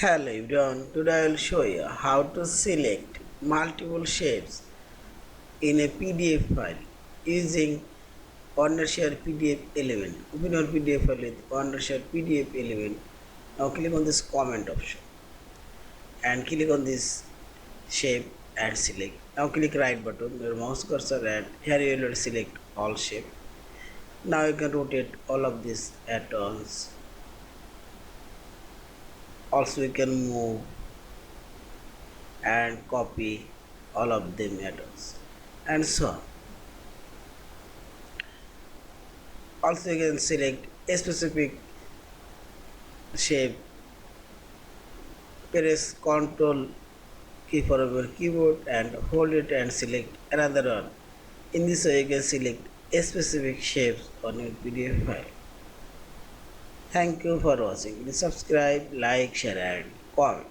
Hello everyone, today I will show you how to select multiple shapes in a PDF file using Wondershare PDF element. Open your PDF file with Wondershare PDF element. Now click on this comment option and click on this shape and select. Now click right button, your mouse cursor, and here you will select all shape. Now you can rotate all of this at once. Also you can move and copy all of them at once and so on. Also you can select a specific shape, press Ctrl key for your keyboard and hold it and select another one. In this way you can select a specific shapes on your PDF file. Thank you for watching. Please subscribe, like, share and comment.